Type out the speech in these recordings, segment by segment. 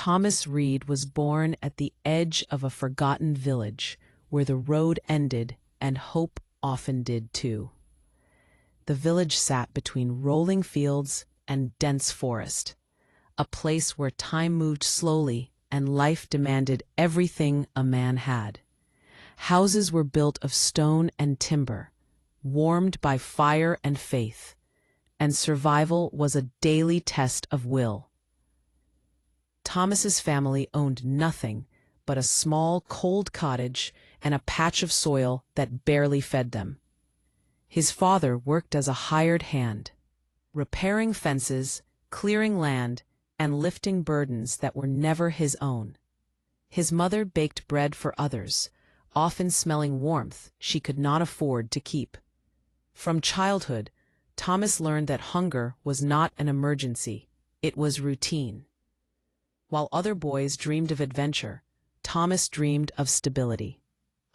Thomas Reed was born at the edge of a forgotten village where the road ended and hope often did too. The village sat between rolling fields and dense forest, a place where time moved slowly and life demanded everything a man had. Houses were built of stone and timber, warmed by fire and faith, and survival was a daily test of will. Thomas's family owned nothing but a small, cold cottage and a patch of soil that barely fed them. His father worked as a hired hand, repairing fences, clearing land, and lifting burdens that were never his own. His mother baked bread for others, often smelling warmth she could not afford to keep. From childhood, Thomas learned that hunger was not an emergency, it was routine. While other boys dreamed of adventure, Thomas dreamed of stability.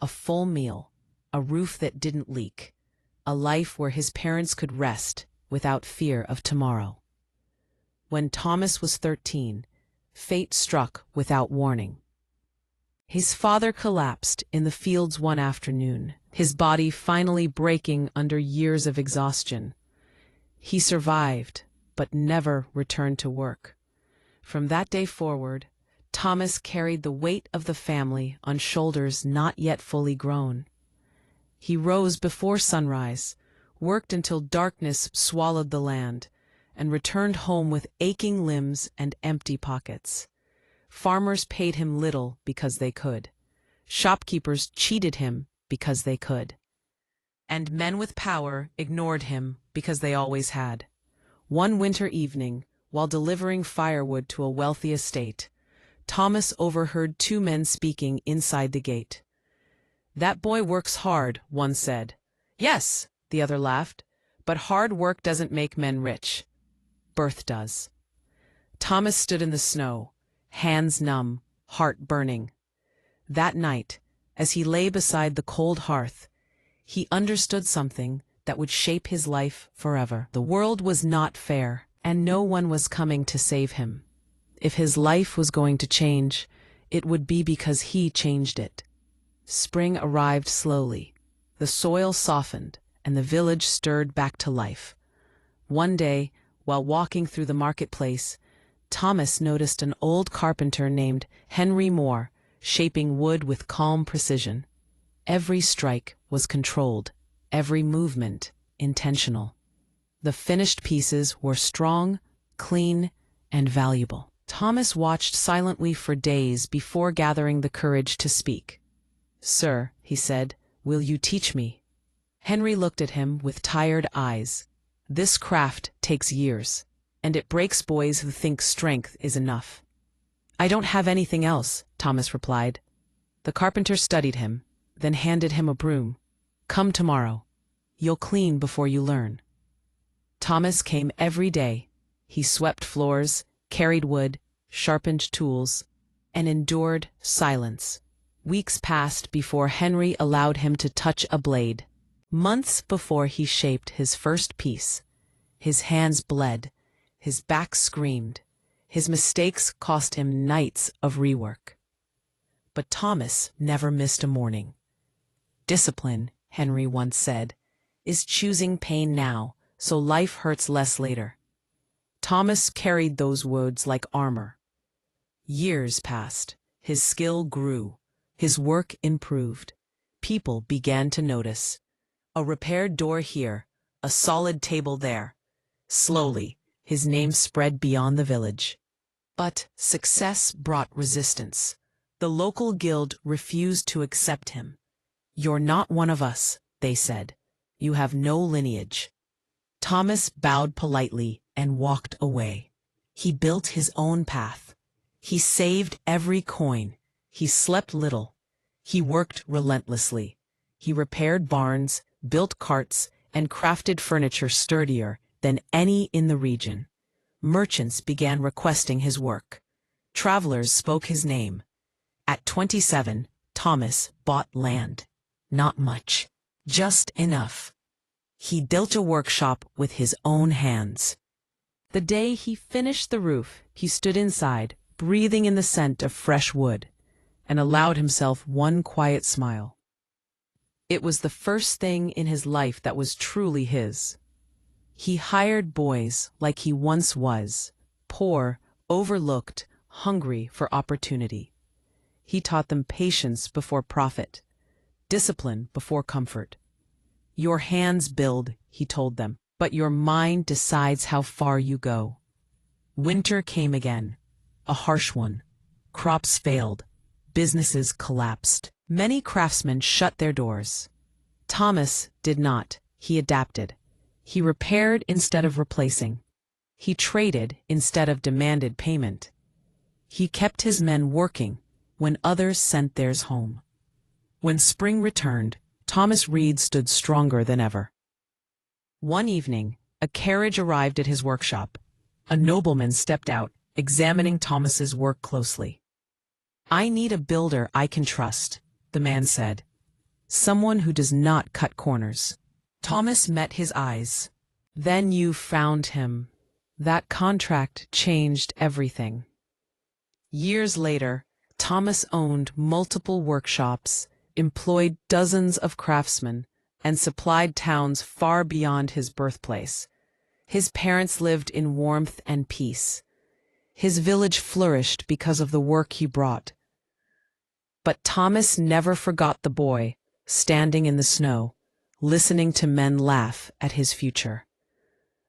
A full meal, a roof that didn't leak, a life where his parents could rest without fear of tomorrow. When Thomas was 13, fate struck without warning. His father collapsed in the fields one afternoon, his body finally breaking under years of exhaustion. He survived, but never returned to work. From that day forward, Thomas carried the weight of the family on shoulders not yet fully grown. He rose before sunrise, worked until darkness swallowed the land, and returned home with aching limbs and empty pockets. Farmers paid him little because they could. Shopkeepers cheated him because they could. And men with power ignored him because they always had. One winter evening, while delivering firewood to a wealthy estate, Thomas overheard two men speaking inside the gate. "That boy works hard," one said. "Yes," the other laughed, "but hard work doesn't make men rich. Birth does." Thomas stood in the snow, hands numb, heart burning. That night, as he lay beside the cold hearth, he understood something that would shape his life forever. The world was not fair, and no one was coming to save him. If his life was going to change, it would be because he changed it. Spring arrived slowly. The soil softened, and the village stirred back to life. One day, while walking through the marketplace, Thomas noticed an old carpenter named Henry Moore shaping wood with calm precision. Every strike was controlled, every movement intentional. The finished pieces were strong, clean, and valuable. Thomas watched silently for days before gathering the courage to speak. "Sir," he said, "will you teach me?" Henry looked at him with tired eyes. "This craft takes years, and it breaks boys who think strength is enough." "I don't have anything else," Thomas replied. The carpenter studied him, then handed him a broom. "Come tomorrow. You'll clean before you learn." Thomas came every day. He swept floors, carried wood, sharpened tools, and endured silence. Weeks passed before Henry allowed him to touch a blade. Months before he shaped his first piece, his hands bled, his back screamed. His mistakes cost him nights of rework. But Thomas never missed a morning. "Discipline," Henry once said, "is choosing pain now, so life hurts less later." Thomas carried those words like armor. Years passed. His skill grew. His work improved. People began to notice. A repaired door here, a solid table there. Slowly, his name spread beyond the village. But success brought resistance. The local guild refused to accept him. "You're not one of us," they said. "You have no lineage." Thomas bowed politely and walked away. He built his own path. He saved every coin. He slept little. He worked relentlessly. He repaired barns, built carts, and crafted furniture sturdier than any in the region. Merchants began requesting his work. Travelers spoke his name. At 27, Thomas bought land. Not much, just enough. He built a workshop with his own hands. The day he finished the roof, he stood inside, breathing in the scent of fresh wood, and allowed himself one quiet smile. It was the first thing in his life that was truly his. He hired boys like he once was, poor, overlooked, hungry for opportunity. He taught them patience before profit, discipline before comfort. Your hands build, he told them, but your mind decides how far you go. Winter came again, a harsh one. Crops failed. Businesses collapsed. Many craftsmen shut their doors. Thomas did not. He adapted. He repaired instead of replacing. He traded instead of demanded payment. He kept his men working when others sent theirs home. When spring returned, Thomas Reed stood stronger than ever. One evening, a carriage arrived at his workshop. A nobleman stepped out, examining Thomas's work closely. "I need a builder I can trust," the man said. "Someone who does not cut corners." Thomas met his eyes. "Then you found him." That contract changed everything. Years later, Thomas owned multiple workshops, employed dozens of craftsmen, and supplied towns far beyond his birthplace. His parents lived in warmth and peace. His village flourished because of the work he brought. But Thomas never forgot the boy, standing in the snow, listening to men laugh at his future.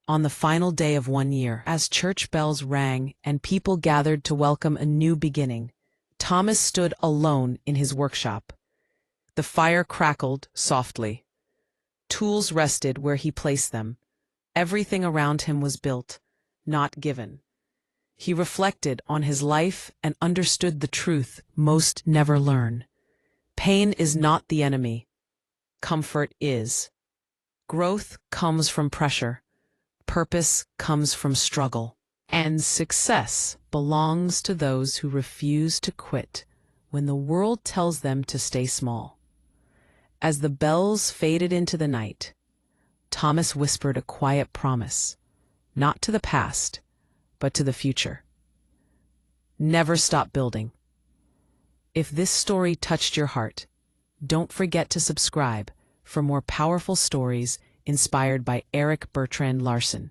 On the final day of one year, as church bells rang and people gathered to welcome a new beginning, Thomas stood alone in his workshop. The fire crackled softly. Tools rested where he placed them. Everything around him was built, not given. He reflected on his life and understood the truth most never learn. Pain is not the enemy. Comfort is. Growth comes from pressure. Purpose comes from struggle. And success belongs to those who refuse to quit when the world tells them to stay small. As the bells faded into the night, Thomas whispered a quiet promise, not to the past, but to the future. Never stop building. If this story touched your heart, don't forget to subscribe for more powerful stories inspired by Eric Bertrand Larssen.